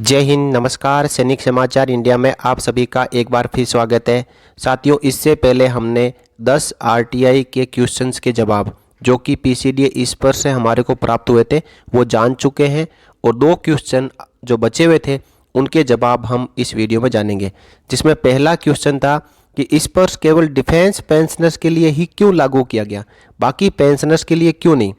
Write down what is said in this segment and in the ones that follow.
जय हिंद, नमस्कार। सैनिक समाचार इंडिया में आप सभी का एक बार फिर स्वागत है। साथियों, इससे पहले हमने 10 आरटीआई के क्वेश्चंस के जवाब जो कि पीसीडीए इस पर से हमारे को प्राप्त हुए थे वो जान चुके हैं, और 2 क्वेश्चन जो बचे हुए थे उनके जवाब हम इस वीडियो में जानेंगे। जिसमें पहला क्वेश्चन था कि इस पर केवल डिफेंस पेंशनर्स के लिए ही क्यों लागू किया गया, बाकी पेंशनर्स के लिए क्यों नहीं।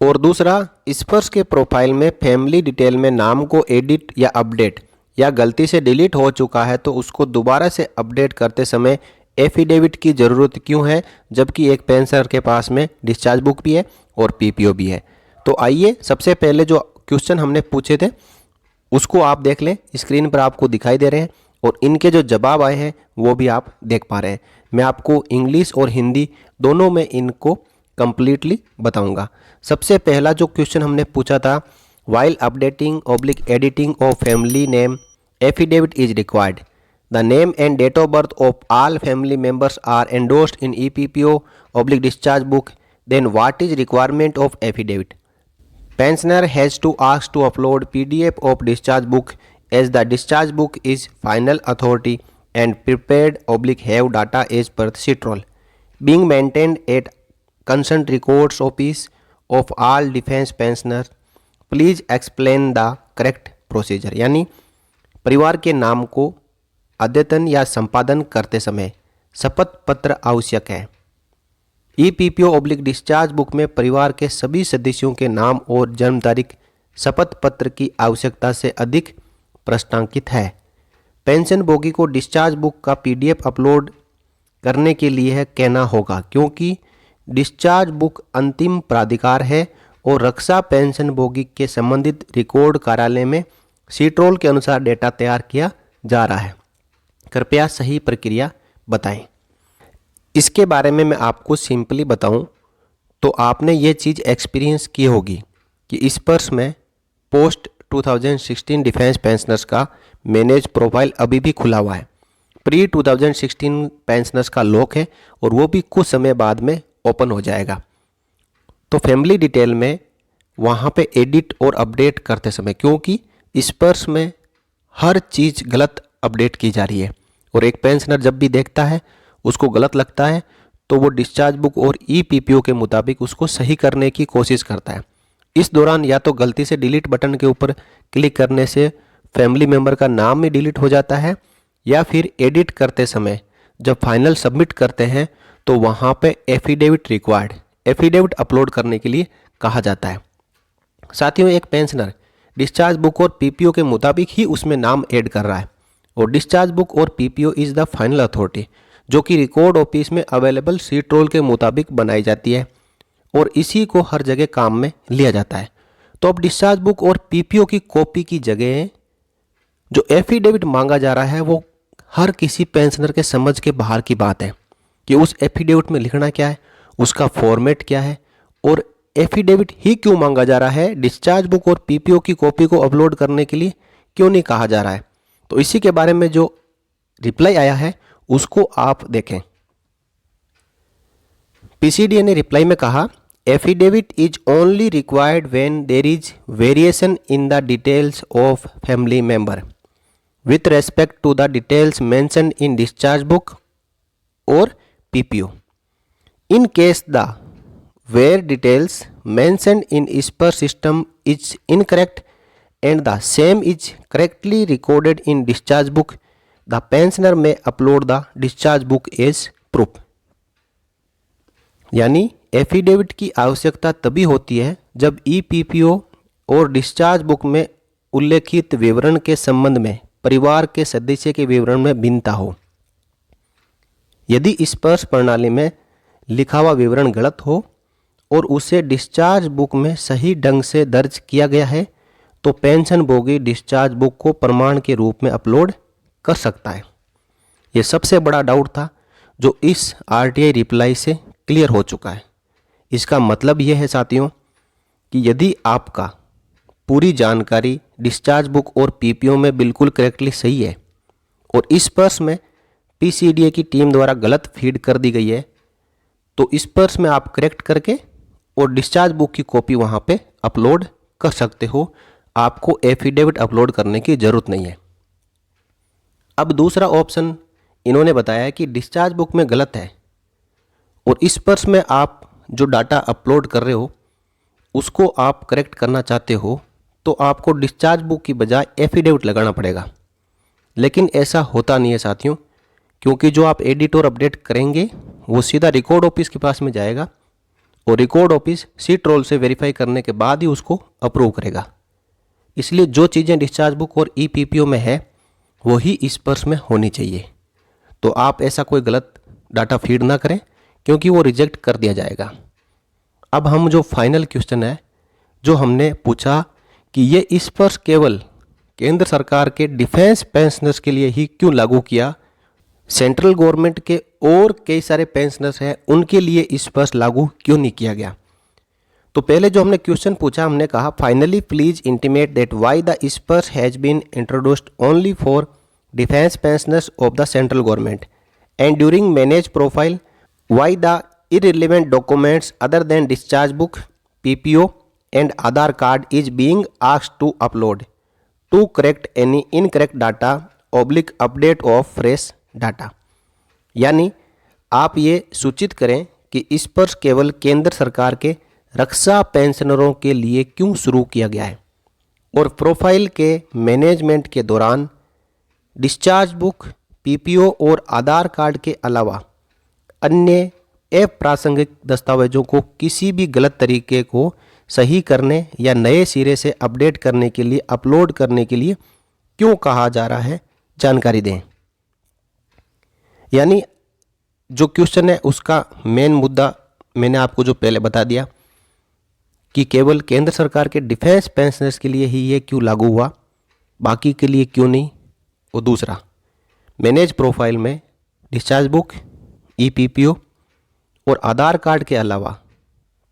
और दूसरा, स्पर्श के प्रोफाइल में फैमिली डिटेल में नाम को एडिट या अपडेट या गलती से डिलीट हो चुका है तो उसको दोबारा से अपडेट करते समय एफिडेविट की ज़रूरत क्यों है, जबकि एक पेंशनर के पास में डिस्चार्ज बुक भी है और पीपीओ भी है। तो आइए सबसे पहले जो क्वेश्चन हमने पूछे थे उसको आप देख लें। स्क्रीन पर आपको दिखाई दे रहे हैं और इनके जो जवाब आए हैं वो भी आप देख पा रहे हैं। मैं आपको इंग्लिश और हिंदी दोनों में इनको कंप्लीटली बताऊंगा। सबसे पहला जो क्वेश्चन हमने पूछा था, while updating oblique editing of family name affidavit is required, the name and date of birth of all family members are endorsed in ePPO oblique discharge book, then what is requirement of affidavit. Pensioner has to ask to upload PDF of discharge book as the discharge book is final authority and prepared have data as per sheet roll being maintained at concerned records office of all defense pensioners. Please explain the correct procedure। यानी परिवार के नाम को अद्यतन या संपादन करते समय शपथ पत्र आवश्यक है। ईपीपीओ ऑब्लिक डिस्चार्ज बुक में परिवार के सभी सदस्यों के नाम और जन्म तारीख शपथ पत्र की आवश्यकता से अधिक प्रश्नांकित है। पेंशन भोगी को डिस्चार्ज बुक का पीडीएफ अपलोड करने के लिए है कहना होगा, क्योंकि डिस्चार्ज बुक अंतिम प्राधिकार है और रक्षा पेंशन भोगी के संबंधित रिकॉर्ड कार्यालय में शीट रोल के अनुसार डेटा तैयार किया जा रहा है। कृपया सही प्रक्रिया बताएं। इसके बारे में मैं आपको सिंपली बताऊं तो आपने ये चीज़ एक्सपीरियंस की होगी कि इस पर्स में पोस्ट 2016 डिफेंस पेंशनर्स का मैनेज प्रोफाइल अभी भी खुला हुआ है। प्री 2016 पेंशनर्स का लॉक है और वो भी कुछ समय बाद में ओपन हो जाएगा। तो फैमिली डिटेल में वहाँ पे एडिट और अपडेट करते समय, क्योंकि इस पर्स में हर चीज़ गलत अपडेट की जा रही है और एक पेंशनर जब भी देखता है उसको गलत लगता है तो वो डिस्चार्ज बुक और ईपीपीओ के मुताबिक उसको सही करने की कोशिश करता है। इस दौरान या तो गलती से डिलीट बटन के ऊपर क्लिक करने से फैमिली मेम्बर का नाम भी डिलीट हो जाता है, या फिर एडिट करते समय जब फाइनल सबमिट करते हैं तो वहाँ पे एफिडेविट रिक्वायर्ड, एफिडेविट अपलोड करने के लिए कहा जाता है। साथियों, एक पेंशनर डिस्चार्ज बुक और पीपीओ के मुताबिक ही उसमें नाम ऐड कर रहा है और डिस्चार्ज बुक और PPO is the final authority जो कि रिकॉर्ड ऑफिस में अवेलेबल शीट रोल के मुताबिक बनाई जाती है और इसी को हर जगह काम में लिया जाता है। तो अब डिस्चार्ज बुक और पीपीओ की कॉपी की जगह जो एफिडेविट मांगा जा रहा है वो हर किसी पेंशनर के समझ के बाहर की बात है कि उस एफिडेविट में लिखना क्या है, उसका फॉर्मेट क्या है और एफिडेविट ही क्यों मांगा जा रहा है। डिस्चार्ज बुक और पीपीओ की कॉपी को अपलोड करने के लिए क्यों नहीं कहा जा रहा है। तो इसी के बारे में जो रिप्लाई आया है उसको आप देखें। पीसीडीए ने रिप्लाई में कहा, affidavit is only required when there is variation in the details of family member with respect to the details mentioned in discharge book और PPO. In case the where details mentioned in SPARSH system is incorrect and the same is correctly recorded in discharge book, the pensioner may upload the discharge book as proof। यानी affidavit की आवश्यकता तभी होती है जब EPPO और discharge book में उल्लेखित विवरण के संबंध में परिवार के सदस्य के विवरण में भिन्नता हो। यदि स्पर्श प्रणाली में लिखा हुआ विवरण गलत हो और उसे डिस्चार्ज बुक में सही ढंग से दर्ज किया गया है तो पेंशन भोगी डिस्चार्ज बुक को प्रमाण के रूप में अपलोड कर सकता है। ये सबसे बड़ा डाउट था जो इस आरटीआई रिप्लाई से क्लियर हो चुका है। इसका मतलब यह है साथियों कि यदि आपका पूरी जानकारी डिस्चार्ज बुक और पीपीओ में बिल्कुल करेक्टली सही है और इस पर्स में पीसीडीए की टीम द्वारा गलत फीड कर दी गई है तो इस पर्स में आप करेक्ट करके और डिस्चार्ज बुक की कॉपी वहाँ पे अपलोड कर सकते हो आपको एफिडेविट अपलोड करने की ज़रूरत नहीं है। अब दूसरा ऑप्शन इन्होंने बताया कि डिस्चार्ज बुक में गलत है और इस पर्स में आप जो डाटा अपलोड कर रहे हो उसको आप करेक्ट करना चाहते हो, तो आपको डिस्चार्ज बुक की बजाय एफिडेविट लगाना पड़ेगा। लेकिन ऐसा होता नहीं है साथियों, क्योंकि जो आप एडिट और अपडेट करेंगे वो सीधा रिकॉर्ड ऑफिस के पास में जाएगा और रिकॉर्ड ऑफिस सीट रोल से वेरीफाई करने के बाद ही उसको अप्रूव करेगा। इसलिए जो चीज़ें डिस्चार्ज बुक और ईपीपीओ में है वही इस पर्स में होनी चाहिए। तो आप ऐसा कोई गलत डाटा फीड ना करें, क्योंकि वो रिजेक्ट कर दिया जाएगा। अब हम जो फाइनल क्वेश्चन है जो हमने पूछा कि ये इस पर्स केवल केंद्र सरकार के डिफेंस पेंशनर्स के लिए ही क्यों लागू किया, सेंट्रल गवर्नमेंट के और कई सारे पेंशनर्स हैं उनके लिए इस पर्स लागू क्यों नहीं किया गया। तो पहले जो हमने क्वेश्चन पूछा, हमने कहा finally please intimate that why the SPARSH has been introduced only for defence pensioners of the central government and during manage profile why the irrelevant documents other than discharge book, PPO and Aadhaar card is being asked to upload to correct any incorrect data oblique update of fresh data। यानी आप ये सूचित करें कि इस पर केवल केंद्र सरकार के रक्षा पेंशनरों के लिए क्यों शुरू किया गया है और प्रोफाइल के मैनेजमेंट के दौरान डिस्चार्ज बुक, PPO और आधार कार्ड के अलावा अन्य अप्रासंगिक दस्तावेजों को किसी भी गलत तरीके को सही करने या नए सिरे से अपडेट करने के लिए अपलोड करने के लिए क्यों कहा जा रहा है, जानकारी दें। यानी जो क्वेश्चन है उसका मेन मुद्दा मैंने आपको जो पहले बता दिया कि केवल केंद्र सरकार के डिफेंस पेंशनर्स के लिए ही ये क्यों लागू हुआ, बाकी के लिए क्यों नहीं। और दूसरा, मैनेज प्रोफाइल में डिस्चार्ज बुक, ईपीपीओ और आधार कार्ड के अलावा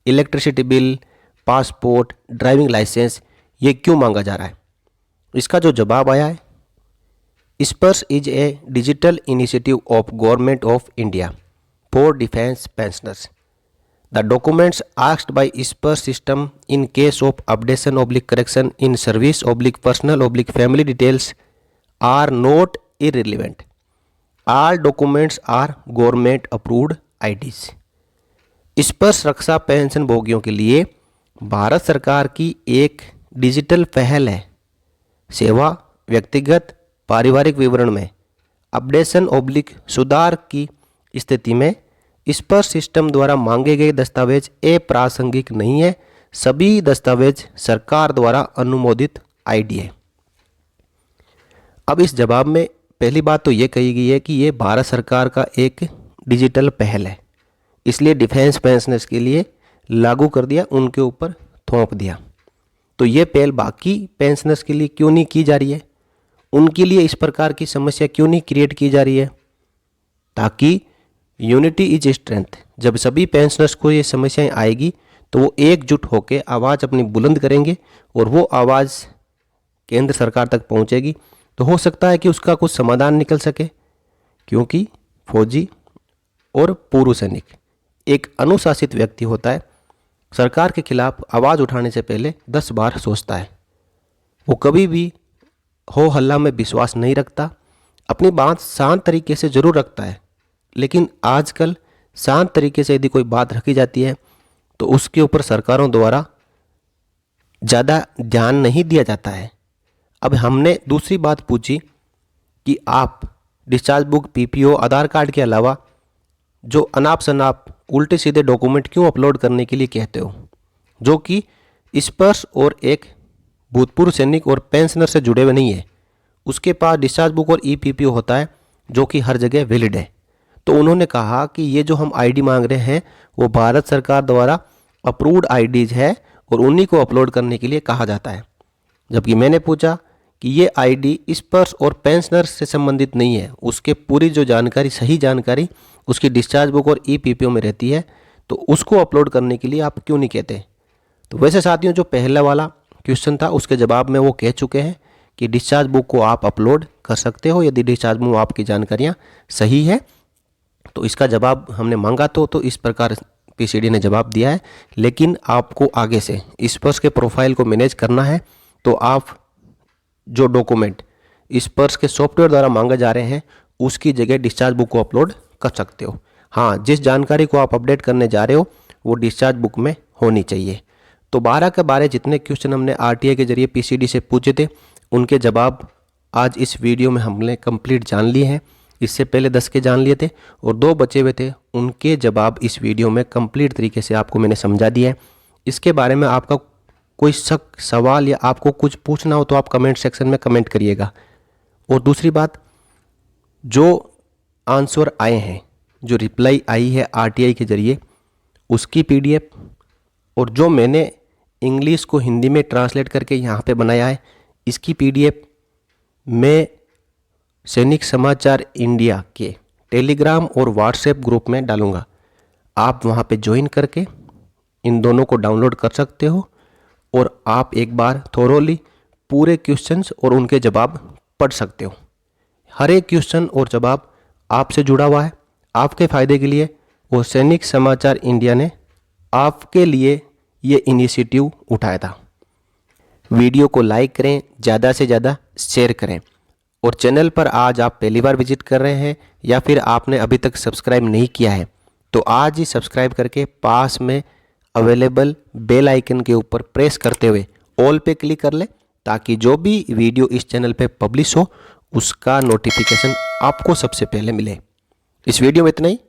electricity bill, passport, driving licence ये क्यों मांगा जा रहा है। इसका जो जवाब आया है, SPARSH is a digital initiative of government of India for defence pensioners. The documents asked by SPARSH system in case of updation oblique correction in service oblique personal oblique family details are not irrelevant. All documents are government approved IDs. SPARSH Raksha pension भोगियों के लिए भारत सरकार की एक digital पहल है। सेवा, व्यक्तिगत, पारिवारिक विवरण में अपडेशन ऑब्लिक सुधार की स्थिति में स्पर्श सिस्टम द्वारा मांगे गए दस्तावेज अप्रासंगिक नहीं है। सभी दस्तावेज सरकार द्वारा अनुमोदित आईडी है। अब इस जवाब में पहली बात तो ये कही गई है कि ये भारत सरकार का एक डिजिटल पहल है, इसलिए डिफेंस पेंशनर्स के लिए लागू कर दिया, उनके ऊपर थोप दिया। तो ये पहल बाकी पेंशनर्स के लिए क्यों नहीं की जा रही है, उनके लिए इस प्रकार की समस्या क्यों नहीं क्रिएट की जा रही है, ताकि यूनिटी इज स्ट्रेंथ। जब सभी पेंशनर्स को ये समस्याएं आएगी तो वो एकजुट होकर आवाज़ अपनी बुलंद करेंगे और वो आवाज़ केंद्र सरकार तक पहुंचेगी, तो हो सकता है कि उसका कुछ समाधान निकल सके। क्योंकि फौजी और पूर्व सैनिक एक अनुशासित व्यक्ति होता है, सरकार के खिलाफ आवाज़ उठाने से पहले 10 बार सोचता है। वो कभी भी हो हल्ला में विश्वास नहीं रखता, अपनी बात शांत तरीके से ज़रूर रखता है, लेकिन आजकल शांत तरीके से यदि कोई बात रखी जाती है तो उसके ऊपर सरकारों द्वारा ज़्यादा ध्यान नहीं दिया जाता है। अब हमने दूसरी बात पूछी कि आप डिस्चार्ज बुक, पीपीओ, आधार कार्ड के अलावा जो अनाप शनाप उल्टे सीधे डॉक्यूमेंट क्यों अपलोड करने के लिए कहते हो, जो कि स्पर्श और एक भूतपूर्व सैनिक और पेंशनर से जुड़े हुए नहीं है। उसके पास डिस्चार्ज बुक और ईपीपीओ होता है जो कि हर जगह वैलिड है। तो उन्होंने कहा कि ये जो हम आईडी मांग रहे हैं वो भारत सरकार द्वारा अप्रूव्ड आईडीज है और उन्हीं को अपलोड करने के लिए कहा जाता है। जबकि मैंने पूछा कि ये आईडी स्पर्श और पेंशनर से संबंधित नहीं है, उसके पूरी जो जानकारी, सही जानकारी उसकी डिस्चार्ज बुक और ईपीपीओ में रहती है, तो उसको अपलोड करने के लिए आप क्यों नहीं कहते। तो वैसे साथियों, जो पहला वाला क्वेश्चन था उसके जवाब में वो कह चुके हैं कि डिस्चार्ज बुक को आप अपलोड कर सकते हो यदि डिस्चार्ज बुक में आपकी जानकारियाँ सही है। तो इसका जवाब हमने मांगा तो इस प्रकार पीसीडी ने जवाब दिया है। लेकिन आपको आगे से स्पर्श के प्रोफाइल को मैनेज करना है तो आप जो डॉक्यूमेंट इस पर्स के सॉफ्टवेयर द्वारा मांगे जा रहे हैं उसकी जगह डिस्चार्ज बुक को अपलोड कर सकते हो। हाँ, जिस जानकारी को आप अपडेट करने जा रहे हो वो डिस्चार्ज बुक में होनी चाहिए। तो 12 के 12 जितने क्वेश्चन हमने आरटीआई के जरिए पीसीडी से पूछे थे उनके जवाब आज इस वीडियो में हमने कंप्लीट जान लिए हैं। इससे पहले 10 के जान लिए थे और 2 बचे हुए थे, उनके जवाब इस वीडियो में कंप्लीट तरीके से आपको मैंने समझा दिया है। इसके बारे में आपका कोई शक, सवाल या आपको कुछ पूछना हो तो आप कमेंट सेक्शन में कमेंट करिएगा। और दूसरी बात, जो आंसर आए हैं, जो रिप्लाई आई है आरटीआई के जरिए, उसकी पीडीएफ और जो मैंने इंग्लिश को हिंदी में ट्रांसलेट करके यहाँ पे बनाया है, इसकी पीडीएफ मैं सैनिक समाचार इंडिया के टेलीग्राम और व्हाट्सएप ग्रुप में डालूंगा। आप वहाँ पे ज्वाइन करके इन दोनों को डाउनलोड कर सकते हो और आप एक बार थोरोली पूरे क्वेश्चंस और उनके जवाब पढ़ सकते हो। हर एक क्वेश्चन और जवाब आपसे जुड़ा हुआ है, आपके फ़ायदे के लिए। और सैनिक समाचार इंडिया ने आपके लिए ये इनिशिएटिव उठाया था। वीडियो को लाइक करें, ज़्यादा से ज़्यादा शेयर करें। और चैनल पर आज आप पहली बार विजिट कर रहे हैं या फिर आपने अभी तक सब्सक्राइब नहीं किया है तो आज ही सब्सक्राइब करके पास में अवेलेबल बेल आइकन के ऊपर प्रेस करते हुए ऑल पे क्लिक कर ले, ताकि जो भी वीडियो इस चैनल पे पब्लिश हो उसका नोटिफिकेशन आपको सबसे पहले मिले। इस वीडियो में इतना ही,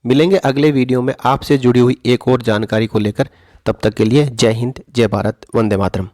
मिलेंगे अगले वीडियो में आपसे जुड़ी हुई एक और जानकारी को लेकर। तब तक के लिए जय हिंद, जय भारत, वंदे मातरम।